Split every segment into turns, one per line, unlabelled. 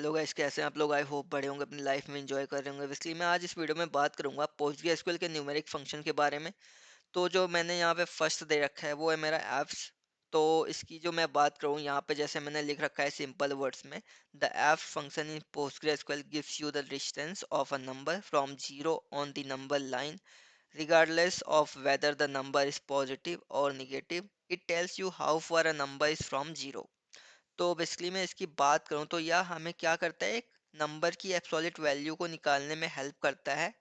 Hello guys, कैसे हैं आप लोग। आई होप बड़े होंगे, अपनी लाइफ में एंजॉय कर रहे होंगे। इसलिए मैं आज इस वीडियो में बात करूंगा PostgreSQL के न्यूमेरिक फंक्शन के बारे में। तो जो मैंने यहाँ पे फर्स्ट दे रखा है वो है मेरा एप्स। तो इसकी जो मैं बात करूँ यहाँ पे, जैसे मैंने लिख रखा है सिंपल वर्ड्स में, the app function in PostgreSQL gives you the distance of a number from zero on the number line regardless of whether the number is positive or negative. It tells you how far a number is from zero. तो basically मैं इसकी बात करूँ तो यह हमें क्या करता है, एक नंबर की एब्सोल्यूट वैल्यू को निकालने में हेल्प करता है।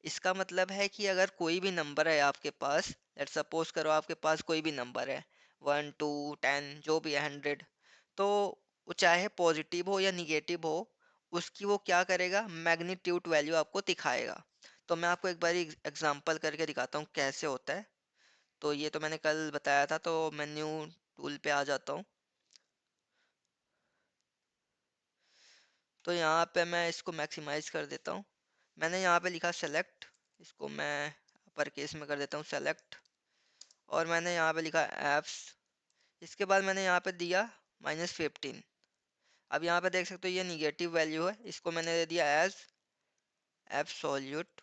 इसका मतलब है कि अगर कोई भी नंबर है आपके पास, लेट्स सपोज करो आपके पास कोई भी नंबर है, 1 2 10 जो भी है 100, तो वो चाहे पॉजिटिव हो या निगेटिव हो, उसकी वो क्या करेगा, मैग्नीट्यूड वैल्यू आपको दिखाएगा। तो मैं आपको एक बार एग्जांपल करके दिखाता हूँ कैसे होता है। तो ये तो मैंने कल बताया था, तो मैं न्यू टूल पे आ जाता हूँ। तो यहाँ पे मैं इसको मैक्सिमाइज कर देता हूँ। मैंने यहाँ पे लिखा सेलेक्ट, इसको मैं अपर केस में कर देता हूँ सेलेक्ट। और मैंने यहाँ पे लिखा एप्स। इसके बाद मैंने यहाँ पे दिया -15। अब यहाँ पे देख सकते हो ये निगेटिव वैल्यू है, इसको मैंने दे दिया as absolute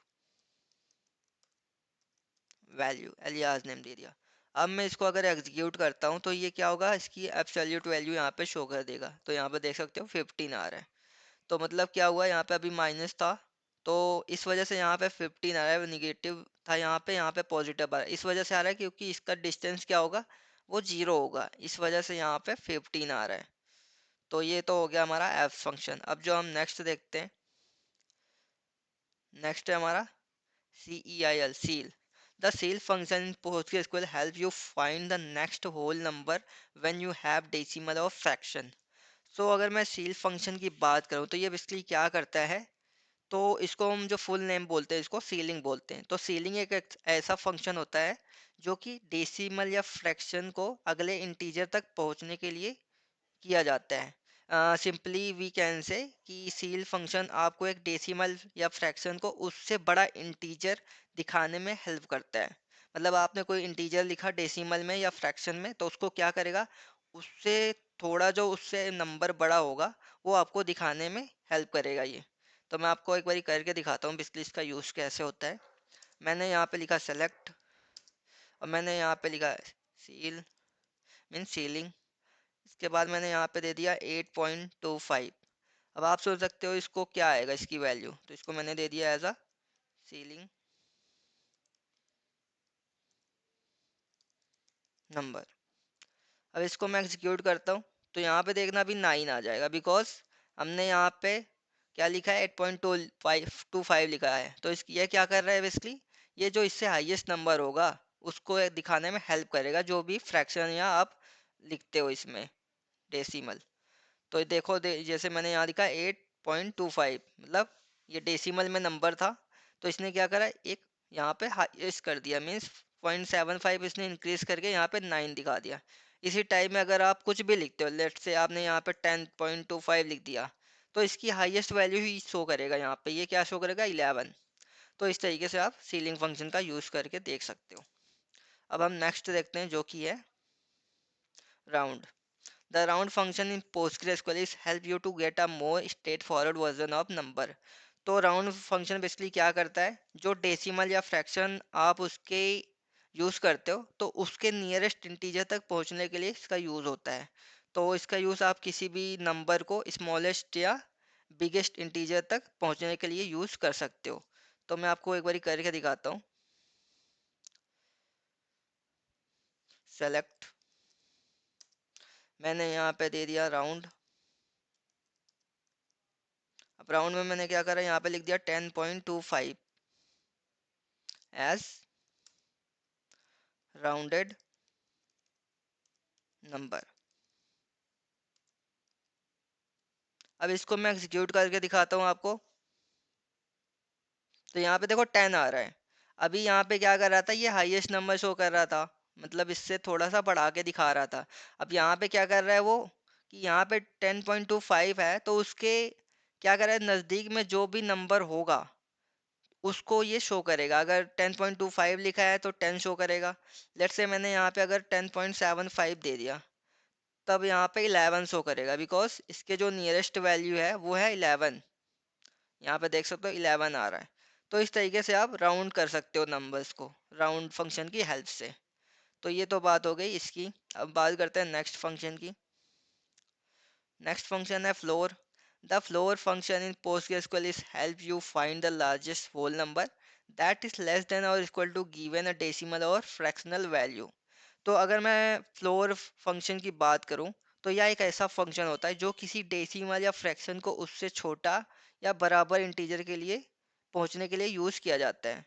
value, alias name दे दिया। अब मैं इसको अगर एग्जीक्यूट करता हूँ तो ये क्या होगा, इसकी एब्सोल्यूट वैल्यू यहाँ पे शो कर देगा। तो यहाँ पे देख सकते हो 15 आ रहा है। तो मतलब क्या हुआ, यहाँ पे अभी माइनस था, तो इस वजह से यहाँ पे 15 आ रहा है। निगेटिव था यहाँ पे पॉजिटिव आ रहा है। इस वजह से आ रहा है क्योंकि इसका डिस्टेंस क्या होगा, वो जीरो होगा। इस वजह से यहाँ पे 15 आ रहा है। तो ये तो हो गया हमारा एफ फंक्शन। अब जो हम नेक्स्ट देखते हैं, नेक्स्ट है हमारा CEIL, seal. The seal function in PostgreSQL helps you find the next whole number when you have decimal or fraction. So अगर मैं seal function की बात करूँ तो ये बेसिकली क्या करता है, तो इसको हम जो फुल नेम बोलते हैं इसको सीलिंग बोलते हैं। तो सीलिंग एक ऐसा फंक्शन होता है जो कि डेसिमल या फ्रैक्शन को अगले इंटीजर तक पहुंचने के लिए किया जाता है। सिंपली वी कैन से कि सील फंक्शन आपको एक डेसिमल या फ्रैक्शन को उससे बड़ा इंटीजर दिखाने में हेल्प करता है। मतलब आपने कोई इंटीजर लिखा डेसिमल में या फ्रैक्शन में, तो उसको क्या करेगा, उससे थोड़ा जो उससे नंबर बड़ा होगा वो आपको दिखाने में हेल्प करेगा ये। तो मैं आपको एक बारी करके दिखाता हूँ बेसिकली इसका यूज़ कैसे होता है। मैंने यहाँ पे लिखा सेलेक्ट, और मैंने यहाँ पे लिखा सील मीन सीलिंग। इसके बाद मैंने यहाँ पे दे दिया 8.25। अब आप सोच सकते हो इसको क्या आएगा इसकी वैल्यू, तो इसको मैंने दे दिया एज अ सीलिंग नंबर। अब इसको मैं एग्जीक्यूट करता हूँ तो यहाँ पे देखना अभी 9 आ जाएगा, बिकॉज हमने यहाँ पे क्या लिखा है, 8.25 लिखा है। तो इस ये क्या कर रहा है बेसिकली, ये जो इससे हाईएस्ट नंबर होगा उसको दिखाने में हेल्प करेगा, जो भी फ्रैक्शन या आप लिखते हो इसमें डेसिमल। तो ये देखो जैसे मैंने यहाँ लिखा 8.25, मतलब ये डेसिमल में नंबर था, तो इसने क्या करा, एक यहाँ पे हाईएस्ट कर दिया, मीन्स 0.75 इसने इंक्रीज करके यहाँ पे 9 दिखा दिया। इसी टाइप में अगर आप कुछ भी लिखते हो, लेट से आपने यहाँ पे 10.25 लिख दिया, तो इसकी हाईएस्ट वैल्यू ही शो करेगा। यहाँ पे ये क्या शो करेगा, 11। तो इस तरीके से आप सीलिंग फंक्शन का यूज़ करके देख सकते हो। अब हम नेक्स्ट देखते हैं जो कि है round. The round function in PostgreSQL is help you to get a more straightforward version of number. तो राउंड फंक्शन बेसिकली क्या करता है, जो डेसिमल या फ्रैक्शन आप उसके यूज़ करते हो तो उसके नियरेस्ट इंटीजर तक पहुंचने के लिए इसका यूज़ होता है। तो इसका यूज़ आप किसी भी नंबर को स्मॉलेस्ट या बिगेस्ट इंटीजर तक पहुंचने के लिए यूज़ कर सकते हो। तो मैं आपको एक बारी करके दिखाता हूँ। सेलेक्ट, मैंने यहाँ पे दे दिया राउंड। अब राउंड में मैंने क्या करा, यहाँ पे लिख दिया 10.25 एज राउंडेड नंबर। अब इसको मैं एग्जीक्यूट करके दिखाता हूँ आपको। तो यहाँ पे देखो 10 आ रहा है। अभी यहाँ पे क्या कर रहा था, ये हाईएस्ट नंबर शो कर रहा था, मतलब इससे थोड़ा सा बढ़ा के दिखा रहा था। अब यहाँ पे क्या कर रहा है वो, कि यहाँ पे 10.25 है, तो उसके क्या कर रहा है, नज़दीक में जो भी नंबर होगा उसको ये शो करेगा। अगर 10.25 लिखा है तो 10 शो करेगा। लेट्स से मैंने यहाँ पे अगर 10.75 दे दिया, तब यहाँ पे 11 शो करेगा, बिकॉज इसके जो नियरेस्ट वैल्यू है वो है 11। यहाँ पे देख सकते हो 11 आ रहा है। तो इस तरीके से आप राउंड कर सकते हो नंबर्स को राउंड फंक्शन की हेल्प से। तो ये तो बात हो गई इसकी। अब बात करते हैं नेक्स्ट फंक्शन की। नेक्स्ट फंक्शन है floor. The floor function in PostgreSQL is help you find the largest whole number that is less than or equal to given a decimal or fractional value। तो अगर मैं floor function की बात करूं, तो यह एक ऐसा फंक्शन होता है जो किसी डेसिमल या फ्रैक्शन को उससे छोटा या बराबर इंटीजर के लिए पहुंचने के लिए यूज़ किया जाता है।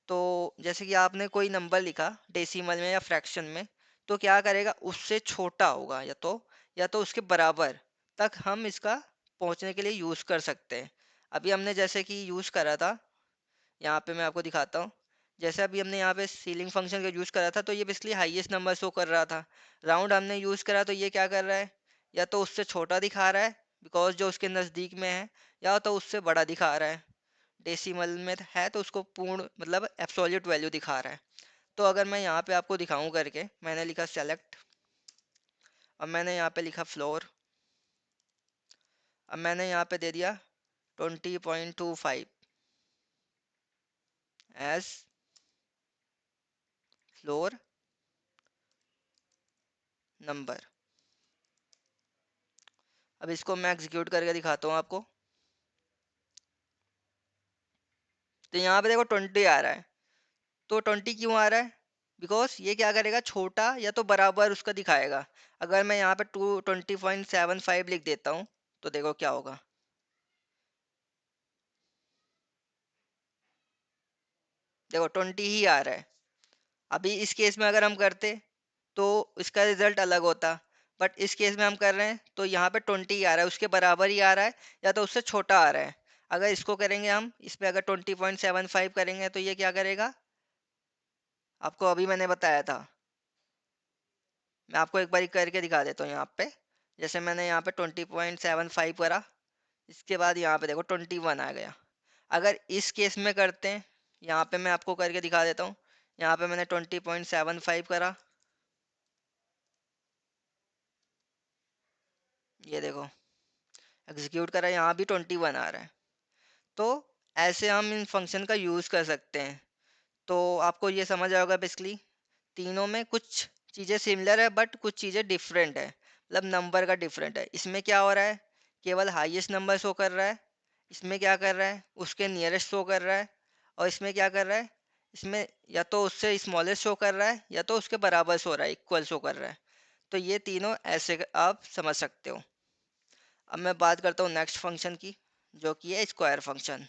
तो जैसे कि आपने कोई नंबर लिखा डेसिमल में या फ्रैक्शन में, तो क्या करेगा, उससे छोटा होगा या तो उसके बराबर तक हम इसका पहुंचने के लिए यूज़ कर सकते हैं। अभी हमने जैसे कि यूज़ करा था, यहाँ पे मैं आपको दिखाता हूँ। जैसे अभी हमने यहाँ पे सीलिंग फंक्शन का यूज़ करा था, तो ये बेसिकली हाईएस्ट नंबर शो कर रहा था। राउंड हमने यूज़ करा तो ये क्या कर रहा है, या तो उससे छोटा दिखा रहा है बिकॉज जो उसके नज़दीक में है, या तो उससे बड़ा दिखा रहा है। डेसिमल में है तो उसको पूर्ण मतलब एब्सोल्यूट वैल्यू दिखा रहा है। तो अगर मैं यहाँ पे आपको दिखाऊं करके, मैंने लिखा सेलेक्ट, अब मैंने यहाँ पे लिखा फ्लोर, अब मैंने यहाँ पे दे दिया 20.25 एज फ्लोर नंबर। अब इसको मैं एग्जीक्यूट करके दिखाता हूँ आपको। तो यहाँ पे देखो 20 आ रहा है। तो 20 क्यों आ रहा है, बिकॉज ये क्या करेगा, छोटा या तो बराबर उसका दिखाएगा। अगर मैं यहाँ पे 20.75 लिख देता हूँ, तो देखो क्या होगा। देखो 20 ही आ रहा है। अभी इस केस में अगर हम करते तो इसका रिजल्ट अलग होता, बट इस केस में हम कर रहे हैं तो यहाँ पे 20 आ रहा है, उसके बराबर ही आ रहा है या तो उससे छोटा आ रहा है। अगर इसको करेंगे हम, इस पे अगर 20.75 करेंगे तो ये क्या करेगा, आपको अभी मैंने बताया था। मैं आपको एक बार करके दिखा देता हूँ यहाँ पे। जैसे मैंने यहाँ पे 20.75 करा, इसके बाद यहाँ पे देखो 21 आ गया। अगर इस केस में करते हैं, यहाँ पे मैं आपको करके दिखा देता हूँ। यहाँ पे मैंने 20.75 करा, ये देखो एग्जीक्यूट करा, यहाँ भी 21 आ रहा है। तो ऐसे हम इन फंक्शन का यूज़ कर सकते हैं। तो आपको ये समझ आएगा होगा बेसिकली तीनों में कुछ चीज़ें सिमिलर है बट कुछ चीज़ें डिफरेंट है, मतलब नंबर का डिफरेंट है। इसमें क्या हो रहा है, केवल हाईएस्ट नंबर शो कर रहा है। इसमें क्या कर रहा है, उसके नियरेस्ट शो कर रहा है। और इसमें क्या कर रहा है, इसमें या तो उससे स्मॉलेस्ट शो कर रहा है या तो उसके बराबर शो रहा है, इक्वल शो कर रहा है। तो ये तीनों ऐसे आप समझ सकते हो। अब मैं बात करता हूँ नेक्स्ट फंक्शन की, जो कि है स्क्वायर फंक्शन।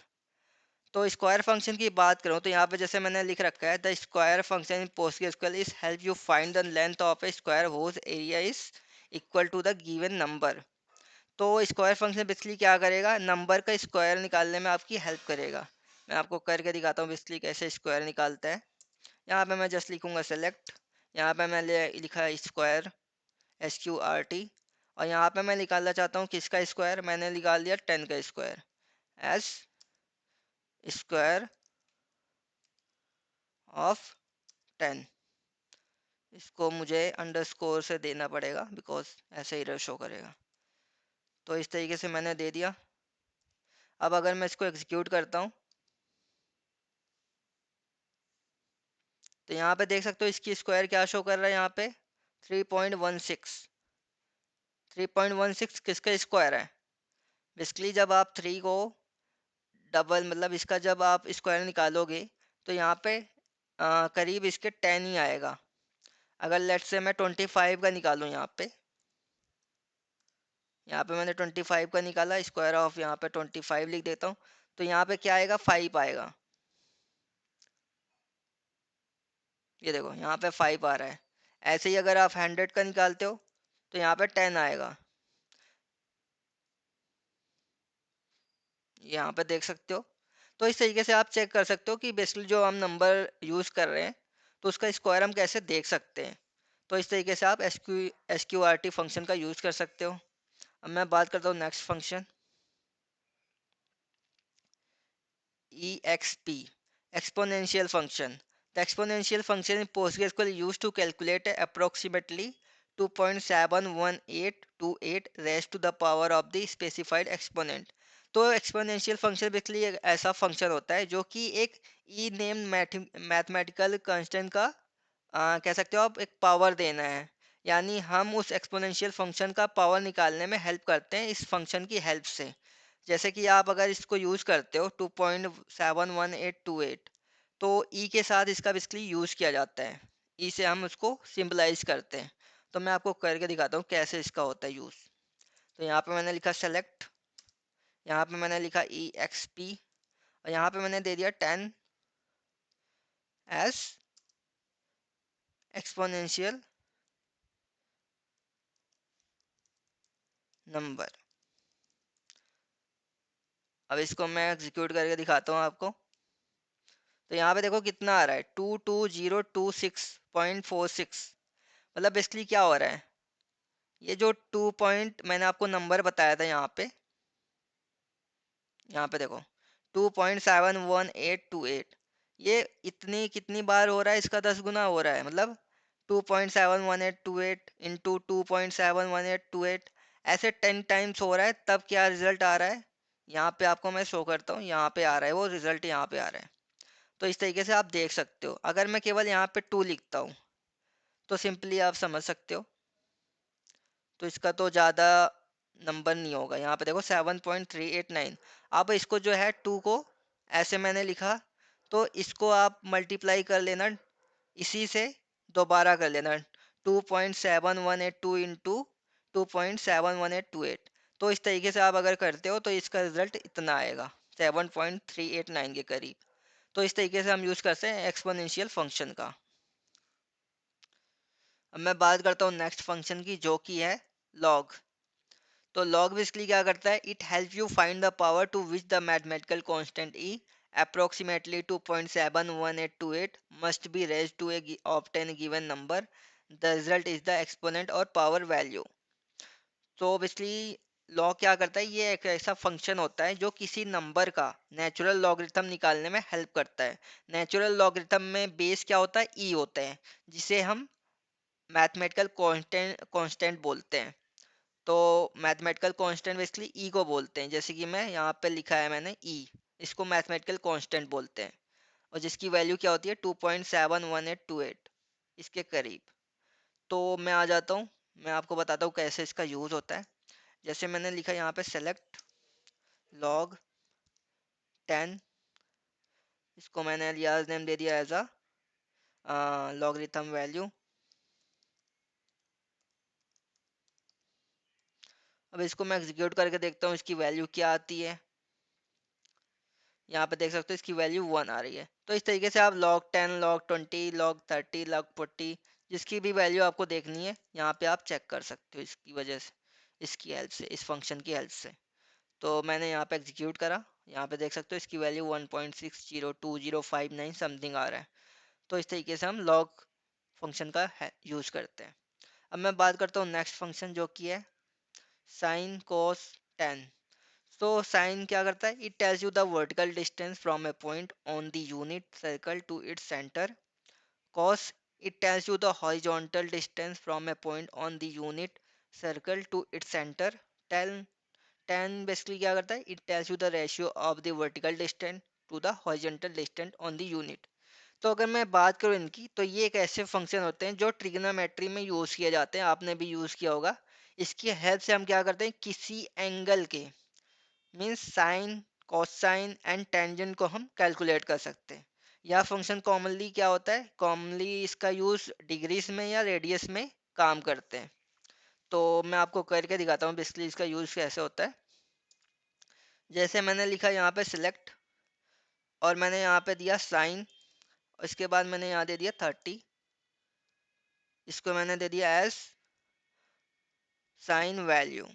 तो स्क्वायर फंक्शन की बात करूँ तो यहाँ पे जैसे मैंने लिख रखा है, the square function in PostgreSQL is help you find the length of a square whose area is equal to the given number. तो स्क्वायर फंक्शन बेसिकली क्या करेगा, नंबर का स्क्वायर निकालने में आपकी हेल्प करेगा। मैं आपको करके दिखाता हूँ बेसिकली कैसे स्क्वायर निकालता है। यहाँ पे मैं जस्ट लिखूंगा सेलेक्ट, यहाँ पे मैं लिखा स्क्वायर SQRT, और यहाँ पे मैं निकालना चाहता हूँ किसका स्क्वायर, मैंने निकाल दिया 10 का स्क्वायर एज स्क्वायर ऑफ 10। इसको मुझे अंडरस्कोर से देना पड़ेगा बिकॉज ऐसे ही शो करेगा। तो इस तरीके से मैंने दे दिया। अब अगर मैं इसको एग्जीक्यूट करता हूँ, तो यहाँ पे देख सकते हो इसकी स्क्वायर क्या शो कर रहा है, यहाँ पे 3.16। 3.16 किसका स्क्वायर है, बेसिकली जब आप 3 को डबल मतलब इसका जब आप स्क्वायर निकालोगे तो यहाँ पे करीब इसके 10 ही आएगा। अगर लेट से मैं 25 का निकालूँ, यहाँ पे मैंने 25 का निकाला, स्क्वायर ऑफ यहाँ पे 25 लिख देता हूँ, तो यहाँ पे क्या आएगा, 5 आएगा। ये देखो यहाँ पे 5 आ रहा है। ऐसे ही अगर आप 100 का निकालते हो तो यहाँ पे 10 आएगा। यहाँ पे देख सकते हो। तो इस तरीके से आप चेक कर सकते हो कि बेसिकली जो हम नंबर यूज़ कर रहे हैं तो उसका स्क्वायर हम कैसे देख सकते हैं। तो इस तरीके से आप SQRT फंक्शन का यूज़ कर सकते हो। अब मैं बात करता हूँ next function EXP, exponential function. The exponential function in PostgreSQL used to calculate approximately 2.71828 raise to the power of the specified exponent. तो एक्सपोनेंशियल फंक्शन बेसिकली एक ऐसा फंक्शन होता है जो कि एक ई नेम मैथमेटिकल कांस्टेंट का कह सकते हो आप एक पावर देना है। यानी हम उस एक्सपोनेंशियल फंक्शन का पावर निकालने में हेल्प करते हैं इस फंक्शन की हेल्प से। जैसे कि आप अगर इसको यूज़ करते हो 2.71828, तो ई के साथ इसका बेसिकली यूज़ किया जाता है। ई से हम उसको सिंपलाइज करते हैं। तो मैं आपको करके दिखाता हूँ कैसे इसका होता है यूज़। तो यहाँ पे मैंने लिखा सेलेक्ट, यहाँ पे मैंने लिखा ई एक्स पी, और यहाँ पे मैंने दे दिया 10 एस एक्सपोनेंशियल नंबर। अब इसको मैं एग्जीक्यूट करके दिखाता हूँ आपको। तो यहाँ पे देखो कितना आ रहा है, 22026.46। मतलब बेसिकली क्या हो रहा है, ये जो 2 पॉइंट मैंने आपको नंबर बताया था यहाँ पे देखो 2.71828, ये इतनी कितनी बार हो रहा है, इसका 10 गुना हो रहा है। मतलब 2.71828 इंटू 2.71828, ऐसे 10 टाइम्स हो रहा है। तब क्या रिजल्ट आ रहा है, यहाँ पे आपको मैं शो करता हूँ, यहाँ पे आ रहा है वो रिजल्ट, यहाँ पे आ रहा है। तो इस तरीके से आप देख सकते हो। अगर मैं केवल यहाँ पे 2 लिखता हूँ तो सिंपली आप समझ सकते हो, तो इसका तो ज़्यादा नंबर नहीं होगा। यहाँ पे देखो 7.389। अब इसको जो है 2 को ऐसे मैंने लिखा, तो इसको आप मल्टीप्लाई कर लेना इसी से, दोबारा कर लेना 2.7182 इंटू 2.71828। तो इस तरीके से आप अगर करते हो तो इसका रिजल्ट इतना आएगा, 7.389 के करीब। तो इस तरीके से हम यूज़ करते हैं एक्सपोनेंशियल फंक्शन का। अब मैं बात करता हूँ नेक्स्ट फंक्शन की, जो कि है लॉग। तो लॉग बेसिकली क्या करता है, it help you find the power to which the mathematical constant e approximately 2.71828 must be raised to obtain a given number. The result is the exponent or power value. तो basically log क्या करता है, ये एक ऐसा function होता है जो किसी नंबर का नेचुरल लॉगरिथम निकालने में हेल्प करता है। नेचुरल लॉगरिथम में बेस क्या होता है, ई होता है, जिसे हम मैथमेटिकल कांस्टेंट बोलते हैं। तो मैथमेटिकल कांस्टेंट बेसिकली ई को बोलते हैं, जैसे कि मैं यहाँ पे लिखा है मैंने ई, इसको मैथमेटिकल कांस्टेंट बोलते हैं। और जिसकी वैल्यू क्या होती है 2.71828 इसके करीब। तो मैं आ जाता हूँ, मैं आपको बताता हूँ कैसे इसका यूज़ होता है। जैसे मैंने लिखा यहाँ पे सेलेक्ट लॉग 10, इसको मैंने लियाज नेम दे दिया एज अ लॉगरिथम वैल्यू। अब इसको मैं एग्जीक्यूट करके देखता हूँ इसकी वैल्यू क्या आती है। यहाँ पे देख सकते हो इसकी वैल्यू 1 आ रही है। तो इस तरीके से आप log 10, log 20, log 30, log 40, जिसकी भी वैल्यू आपको देखनी है यहाँ पे आप चेक कर सकते हो इसकी वजह से, इसकी हेल्प से, इस फंक्शन की हेल्प से। तो मैंने यहाँ पे एग्जीक्यूट करा, यहाँ पे देख सकते हो इसकी वैल्यू 1.602059 समथिंग आ रहा है। तो इस तरीके से हम log फंक्शन का यूज़ करते हैं। अब मैं बात करता हूँ नेक्स्ट फंक्शन, जो कि है साइन कोस टेन। तो साइन क्या करता है, it tells you the vertical distance from a point on the unit circle to its centre. Cos, it tells you the horizontal distance from a point on the unit circle to its centre. Tan tan basically क्या करता है, it tells you the ratio of the vertical distance to the horizontal distance on the unit. तो अगर मैं बात करूँ इनकी, तो ये एक ऐसे फंक्शन होते हैं जो ट्रिग्नोमेट्री में यूज़ किए जाते हैं, आपने भी यूज़ किया होगा। इसकी हेल्प से हम क्या करते हैं, किसी एंगल के means sign, cosine and tangent को हम कैलकुलेट कर सकते हैं। यह फंक्शन कॉमनली क्या होता है, कॉमनली इसका यूज़ डिग्रीज में या रेडियस में काम करते हैं। तो मैं आपको करके दिखाता हूँ बेसिकली इसका यूज़ कैसे होता है। जैसे मैंने लिखा यहाँ पे सिलेक्ट, और मैंने यहाँ पे दिया साइन, और इसके बाद मैंने यहाँ दे दिया 30, इसको मैंने दे दिया एज साइन वैल्यू।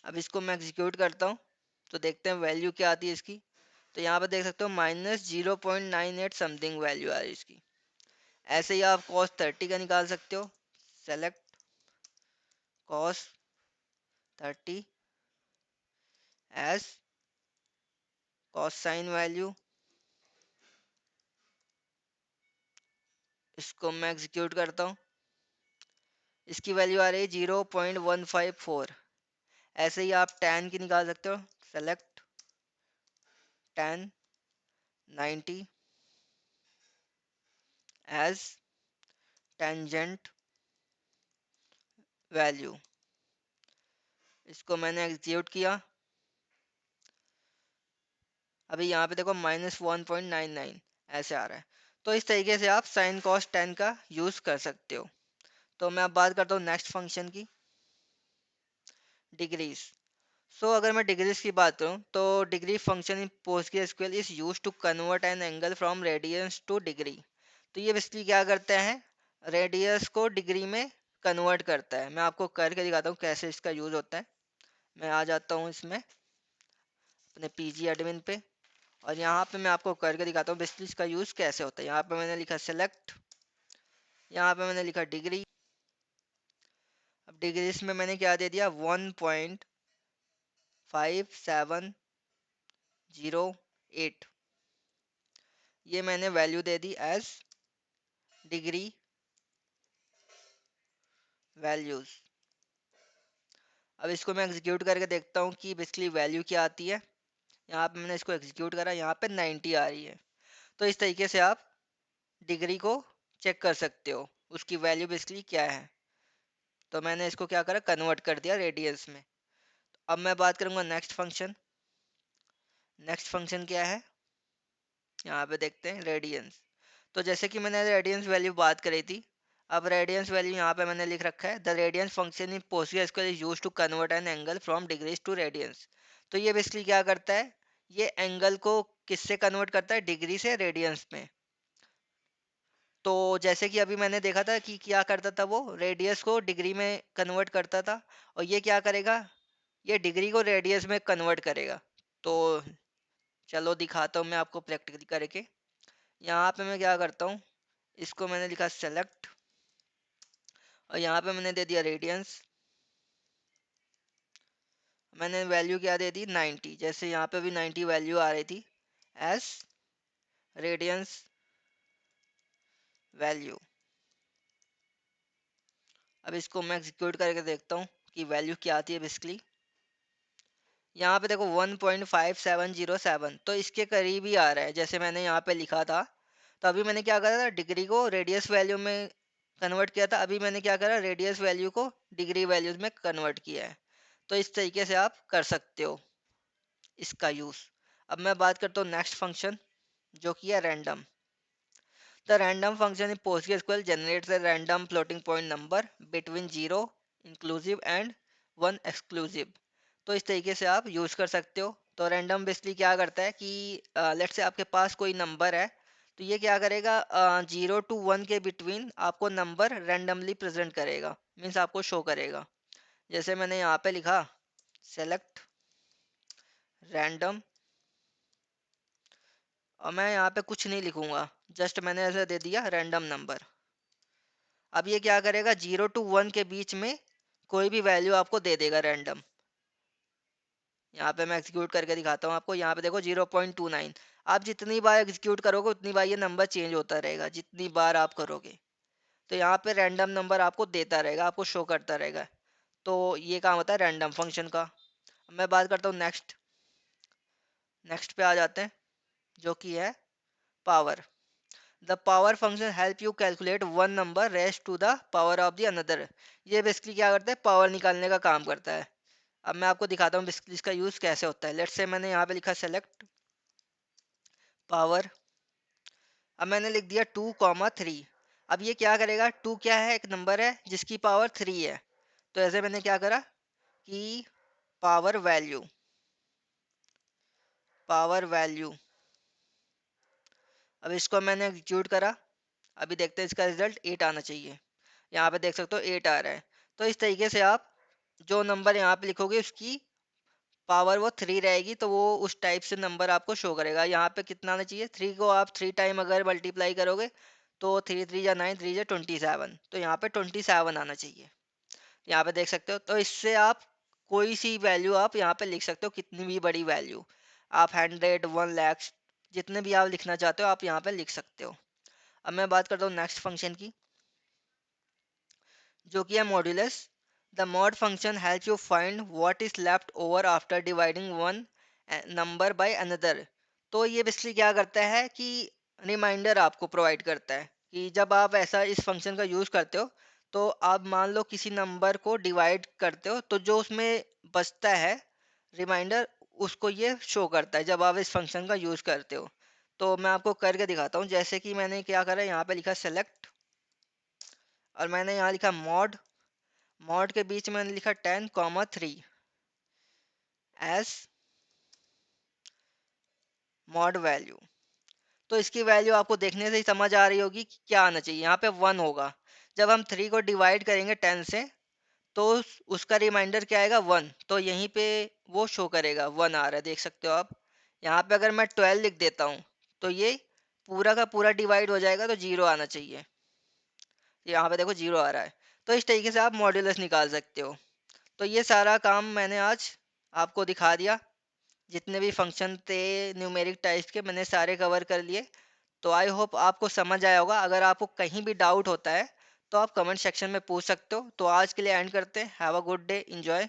अब इसको मैं एग्जीक्यूट करता हूँ, तो देखते हैं वैल्यू क्या आती है इसकी। तो यहाँ पे देख सकते हो -0.98 समथिंग वैल्यू आ रही है इसकी। ऐसे ही आप cos 30 का निकाल सकते हो। Select cos 30 as cos sine value, इसको मैं एग्जीक्यूट करता हूँ। इसकी वैल्यू आ रही है 0.154। ऐसे ही आप tan की निकाल सकते हो। Select tan 90 as tangent value. इसको मैंने एग्जीक्यूट किया। अभी यहाँ पे देखो -1.99 ऐसे आ रहा है। तो इस तरीके से आप साइन कॉस टेन का यूज़ कर सकते हो। तो मैं अब बात करता हूँ नेक्स्ट फंक्शन की, डिग्रीज। सो अगर मैं डिग्रीज की बात करूँ तो degree function in PostgreSQL is used to convert an angle from radians to degree. तो ये बेसिकली क्या करता है, रेडियस को डिग्री में कन्वर्ट करता है। मैं आपको करके दिखाता हूँ कैसे इसका यूज़ होता है। मैं आ जाता हूँ इसमें अपने पीजी एडमिन पे, और यहाँ पे मैं आपको करके दिखाता हूँ बेसिकली इसका यूज़ कैसे होता है। यहाँ पे मैंने लिखा सेलेक्ट, यहाँ पे मैंने लिखा डिग्री। अब डिग्रीज में मैंने क्या दे दिया, 1.5708। ये मैंने वैल्यू दे दी एज डिग्री वैल्यूज। अब इसको मैं एग्जीक्यूट करके देखता हूँ कि बेसिकली वैल्यू क्या आती है। यहाँ पे मैंने इसको एग्जीक्यूट करा, यहाँ पे 90 आ रही है। तो इस तरीके से आप डिग्री को चेक कर सकते हो उसकी वैल्यू बेसिकली क्या है। तो मैंने इसको क्या करा, कन्वर्ट कर दिया रेडियंस में। अब मैं बात करूँगा नेक्स्ट फंक्शन। नेक्स्ट फंक्शन क्या है, यहाँ पे देखते हैं रेडियंस। तो जैसे कि मैंने रेडियंस वैल्यू बात करी थी, अब रेडियंस वैल्यू यहाँ पे मैंने लिख रखा है, the radians function in PostgreSQL is used to convert an angle from degrees to radians. तो ये बेसिकली क्या करता है, ये एंगल को किससे कन्वर्ट करता है, डिग्री से रेडियंस में। तो जैसे कि अभी मैंने देखा था कि क्या करता था, वो रेडियस को डिग्री में कन्वर्ट करता था, और ये क्या करेगा, ये डिग्री को रेडियस में कन्वर्ट करेगा। तो चलो दिखाता हूँ मैं आपको प्रैक्टिकली करके। यहाँ पे मैं क्या करता हूँ, इसको मैंने लिखा सेलेक्ट, और यहाँ पे मैंने दे दिया रेडियंस। मैंने वैल्यू क्या दे दी, 90। जैसे यहाँ पे भी 90 वैल्यू आ रही थी एस रेडियंस वैल्यू। अब इसको मैं एग्जीक्यूट करके देखता हूँ कि वैल्यू क्या आती है बेसिकली। यहाँ पे देखो 1.5707, तो इसके करीब ही आ रहा है जैसे मैंने यहाँ पे लिखा था। तो अभी मैंने क्या करा था, डिग्री को रेडियस वैल्यू में कन्वर्ट किया था, अभी मैंने क्या करा, रेडियस वैल्यू को डिग्री वैल्यूज में कन्वर्ट किया है। तो इस तरीके से आप कर सकते हो इसका यूज़। अब मैं बात करता हूँ नेक्स्ट फंक्शन, जो कि है random. The random function in PostgreSQL generates a random floating point number between 0 inclusive and 1 exclusive। तो इस तरीके से आप यूज़ कर सकते हो। तो रैंडम बेसिकली क्या करता है कि लेट्स से आपके पास कोई नंबर है, तो ये क्या करेगा, 0 to 1 के बिटवीन आपको नंबर रैंडमली प्रेजेंट करेगा, मीन्स आपको शो करेगा। जैसे मैंने यहाँ पे लिखा सेलेक्ट रैंडम, और मैं यहाँ पे कुछ नहीं लिखूंगा, जस्ट मैंने ऐसे दे दिया रैंडम नंबर। अब ये क्या करेगा, 0 to 1 के बीच में कोई भी वैल्यू आपको दे देगा रैंडम। यहाँ पे मैं एग्जीक्यूट करके दिखाता हूँ आपको। यहाँ पे देखो 0.29। आप जितनी बार एग्जीक्यूट करोगे उतनी बार ये नंबर चेंज होता रहेगा, जितनी बार आप करोगे। तो यहाँ पे रैंडम नंबर आपको देता रहेगा, आपको शो करता रहेगा। तो ये काम होता है रैंडम फंक्शन का। अब मैं बात करता हूँ नेक्स्ट। नेक्स्ट पे आ जाते हैं, जो कि है power. The power function help you calculate one number raised to the power of the another. ये बेसिकली क्या करता है, पावर निकालने का काम करता है। अब मैं आपको दिखाता हूँ बेसिकली इसका यूज़ कैसे होता है। लेट्स से मैंने यहाँ पे लिखा सेलेक्ट पावर, अब मैंने लिख दिया 2,3। अब ये क्या करेगा, 2 क्या है, एक नंबर है जिसकी पावर 3 है। तो ऐसे मैंने क्या करा कि पावर वैल्यू, पावर वैल्यू, अब इसको मैंने एग्जीक्यूट करा। अभी देखते हैं इसका रिजल्ट 8 आना चाहिए। यहाँ पे देख सकते हो 8 आ रहा है। तो इस तरीके से आप जो नंबर यहाँ पे लिखोगे उसकी पावर वो 3 रहेगी, तो वो उस टाइप से नंबर आपको शो करेगा। यहाँ पे कितना आना चाहिए, 3 को आप 3 टाइम अगर मल्टीप्लाई करोगे तो 3 3 जा 9, 3 जा 27, तो यहाँ पे 27 आना चाहिए। यहाँ पे देख सकते हो। तो इससे आप कोई सी वैल्यू आप यहाँ पे लिख सकते हो, कितनी भी बड़ी वैल्यू आप 100 1 लाख जितने भी आप लिखना चाहते हो आप यहाँ पे लिख सकते हो। अब मैं बात करता हूँ नेक्स्ट फंक्शन की, जो कि है modulus. The mod function help you find what is left over after dividing one number by another. तो ये बेसिकली क्या करता है कि रिमाइंडर आपको प्रोवाइड करता है कि जब आप ऐसा इस फंक्शन का यूज़ करते हो, तो आप मान लो किसी नंबर को डिवाइड करते हो, तो जो उसमें बचता है रिमाइंडर, उसको ये शो करता है जब आप इस फंक्शन का यूज़ करते हो। तो मैं आपको करके दिखाता हूँ, जैसे कि मैंने क्या करा, यहाँ पे लिखा सेलेक्ट, और मैंने यहाँ लिखा मॉड, मॉड के बीच में मैंने लिखा 10, 3 एस मॉड वैल्यू। तो इसकी वैल्यू आपको देखने से ही समझ आ रही होगी कि क्या आना चाहिए, यहाँ पे 1 होगा। जब हम 3 को डिवाइड करेंगे 10 से, तो उसका रिमाइंडर क्या आएगा, 1। तो यहीं पे वो शो करेगा 1 आ रहा है, देख सकते हो आप। यहाँ पे अगर मैं 12 लिख देता हूँ, तो ये पूरा का पूरा डिवाइड हो जाएगा, तो 0 आना चाहिए। यहाँ पे देखो 0 आ रहा है। तो इस तरीके से आप मॉड्यूलस निकाल सकते हो। तो ये सारा काम मैंने आज आपको दिखा दिया। जितने भी फंक्शन थे न्यूमेरिक टाइप्स के, मैंने सारे कवर कर लिए। तो आई होप आपको समझ आया होगा। अगर आपको कहीं भी डाउट होता है, तो आप कमेंट सेक्शन में पूछ सकते हो। तो आज के लिए एंड करते हैं। Have a good day, enjoy.